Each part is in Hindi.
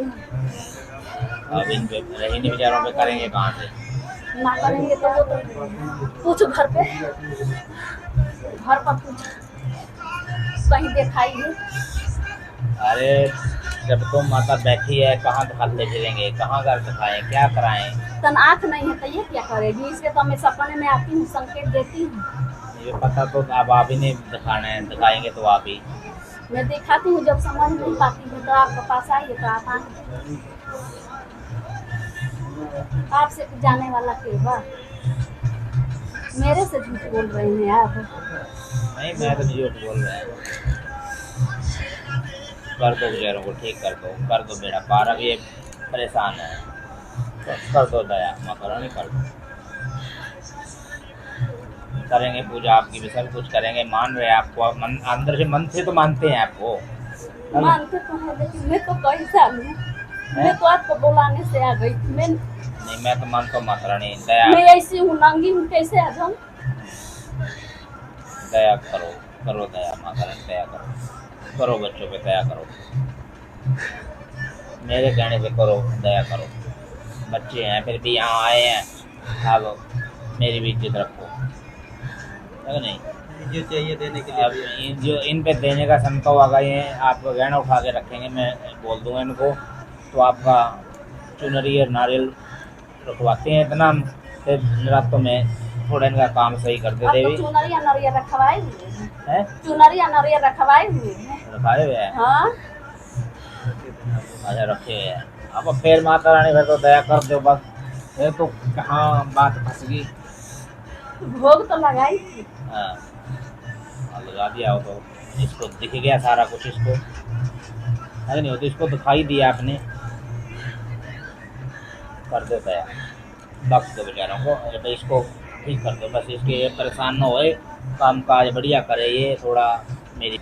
करते हैं। अब इन पे इन बेचारों पे करेंगे कहाँ से? ना करेंगे तो वो तो पूछ घर पे, घर पर पूछ, कहीं दिखाइए। अरे जब तुम माता बैठी है कहाँ दिखाते फिरेंगे, कहाँ घर दिखाएं, क्या कराएं? तन आँख नहीं है तो ये क्या करेगी? इसके तो मैं सपने में आती हूँ, संकेत देती हूँ। ये पता तो अब आप ही ने दिखाना है, दिखाएंगे तो आप ही। मैं दिखाती हूँ, जब समझ नहीं पाती हूँ तो आपके पास आइए तो आप आएंगे। आपसे जाने वाला के बा? मेरे से झूठ बोल रहे हैं आप। नहीं मैं तो झूठ बोल रहा है। कर दो बेचारों को, ठीक कर दो बेड़ा पार। अब ये परेशान है, तो कर दो दया, माता रानी कर दो। करेंगे पूजा आपकी भी, सब कुछ करेंगे, मान रहे हैं आपको, अंदर से मन से तो मानते हैं आपको। मानते तो है, लेकिन मैं तो कैसा लूं? मैं तो आपको बुलाने से आ गई थी। नहीं मैं तो मानता हूँ माता रानी, दया मैं ऐसी हूँ, नंगी हूँ, कैसे आ जाऊँ? दया करो, करो दया माता रानी, दया करो, करो बच्चों पे दया करो, मेरे कहने पे करो, दया करो। बच्चे हैं फिर भी यहाँ आए हैं, अब मेरी भी इज्जत रखो, है नहीं? जो चाहिए देने के लिए अब जो इन पे देने का संकल्प आ गए हैं, आपको गहना उठा के रखेंगे, मैं बोल दूंगा इनको तो आपका चुनरी और नारियल रखवाते हैं इतना, फिर रातों में थोड़ा इनका काम सही कर दे देवी। चुनरी या नारियल रखवाए हुए हैं? चुनरी या नारियल रखवाए हुए हैं। रखाए हुए हैं? हाँ, अच्छा रखे हुए हैं। अब फिर माता रानी फिर तो दया कर दो बस, फिर तो कहाँ बात फंस गई। भोग तो लगाई थी। हाँ लगा दिया हो तो इसको दिख गया सारा कुछ, इसको है नहीं हो तो इसको दिखाई दिया आपने, कर दो दया, बख्श दो बेचारों को, जब इसको ठीक कर दो बस, इसके परेशान न होए, काम काज बढ़िया करे ये थोड़ा मेरी।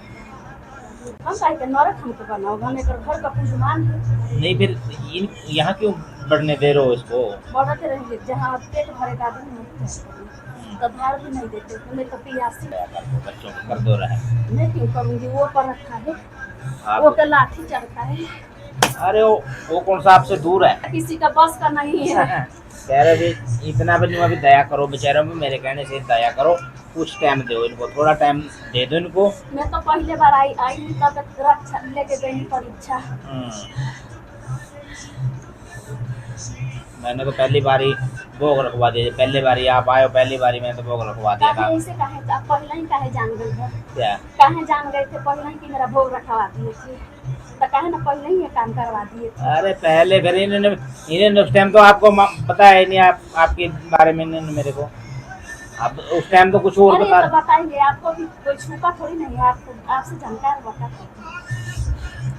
हम कहे के नरक हमको बनाओ, हम एक घर का पूजमान है। नहीं फिर यहाँ क्यों बढ़ने दे रहे हो इसको? बढ़ते रहेंगे, जहाँ पेट भरेगा आदमी तो धार भी नहीं देते, मैं तो पियासी। बच्चों को कर दो रहे। मैं क्यों करूँगी? वो पर रखा है, आप वो पे लाठी चढ़ता है। अरे वो कौन सा आपसे दूर है? किसी का बस का नहीं है। कह रहे भी इतना भी नहीं, अभी दया करो बेचारों में, मेरे कहने से दया करो, कुछ टाइम दो इनको, थोड़ा टाइम दे दो इनको। मैं तो पहले बार आई तब रक्षा लेके गई परीक्षा। मैंने तो पहली बारी भोग रखवा दिया, पहली बारी आप आए हो, पहली बारी मैंने तो भोग रखवा दिया था। ऐसे काहे आप पहले ही काहे जान गए थे? क्या काहे जान गए थे पहले ही कि मेरा भोग रखवा दिए थे? तो काहे ना पहले ही ये काम करवा दिए थे? अरे पहले फिर इन्होंने उस टाइम तो आपको पता है नहीं, आपके बारे में इन्होंने मेरे को, अब उस टाइम तो कुछ और बता। तो बताएंगे, आपको भी कोई छूपा थोड़ी नहीं है, आपको आपसे जानकार बता।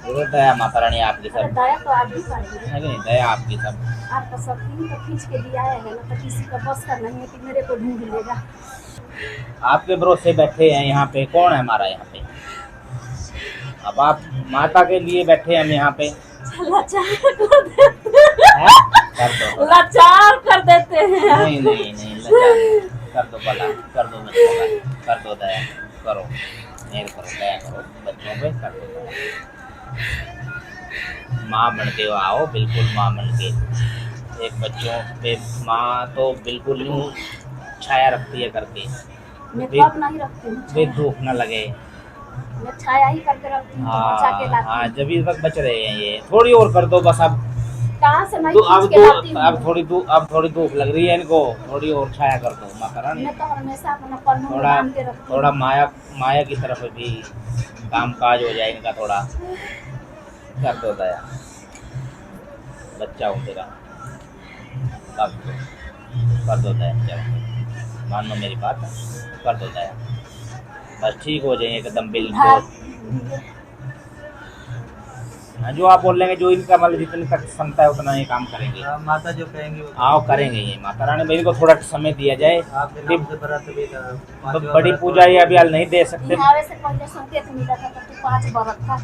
दया माता रानी आपकी सब, दया तो आप भी करेंगे, नहीं दया आपकी सब, आपका सब तो खींच के दिया है ना, तो किसी का बस का नहीं है कि मेरे को ढूंढ लेगा। आपके भरोसे बैठे हैं यहाँ पे, कौन है हमारा यहाँ पे? अब आप माता के लिए बैठे हैं हम यहाँ पे, लाचार कर देते हैं? लाचार कर देते हैं। नहीं नहीं नहीं लाचार कर दो, भला कर दो बच्चों का, कर दो दया, करो मेहर करो, दया करो बच्चों पे, कर दो दया। माँ बन के आओ, बिल्कुल माँ बन के, एक बच्चों पे माँ तो बिल्कुल यूँ छाया रखती है करके, मैं तो अब नहीं रखती हूँ, धूप न लगे, मैं छाया ही करके रखती हूँ, बचा के लाती हूँ। हाँ जब तक बच रहे हैं ये, थोड़ी और कर दो बस। अब कहाँ से नहीं तो खींच के लाती हूँ? अब थोड़ी धूप लग रही है इनको, थोड़ी और छाया कर दो माता रानी। मैं तो हमेशा अपना पन्नू में बांध के रखती हूँ। थोड़ा माया की तरफ भी काम काज हो जाए इनका, थोड़ा कर दो दया, बच्चा हूँ तेरा, कर दो दया, चलो मान लो मेरी बात, कर दो दया, बस ठीक हो जाएंगे एकदम बिल्कुल। जो आप बोल लेंगे, जो इनका मतलब जितने तक क्षमता है उतना ही काम करेंगे। माता जो कहेंगे आओ करेंगे ये माता रानी, भाई को थोड़ा समय दिया जाए। बड़ी पूजा ये अभी हाल नहीं दे सकते। यहाँ से पहले संकेत मिला था तो 5 बरस था,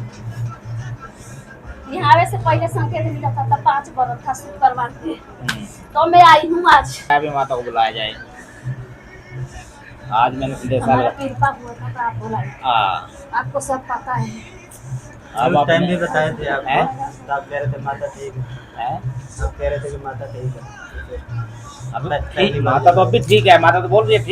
यहाँ से पहले संकेत मिला था तो 5 बरस था शुक्रवार के, तो मैं आई हूँ आज। अभी माता को बुलाया जाए, आज मैंने संदेशा कृपा हुआ था तो आप बुलाए, आपको सब पता है। अब टाइम भी बताए थे आप। तो आप कह रहे थे माता ठीक है, हैं? आप कह रहे थे कि माता ठीक है। अब पहली ठीक बार माता तो अभी ठीक है, माता तो बोल रही है ठीक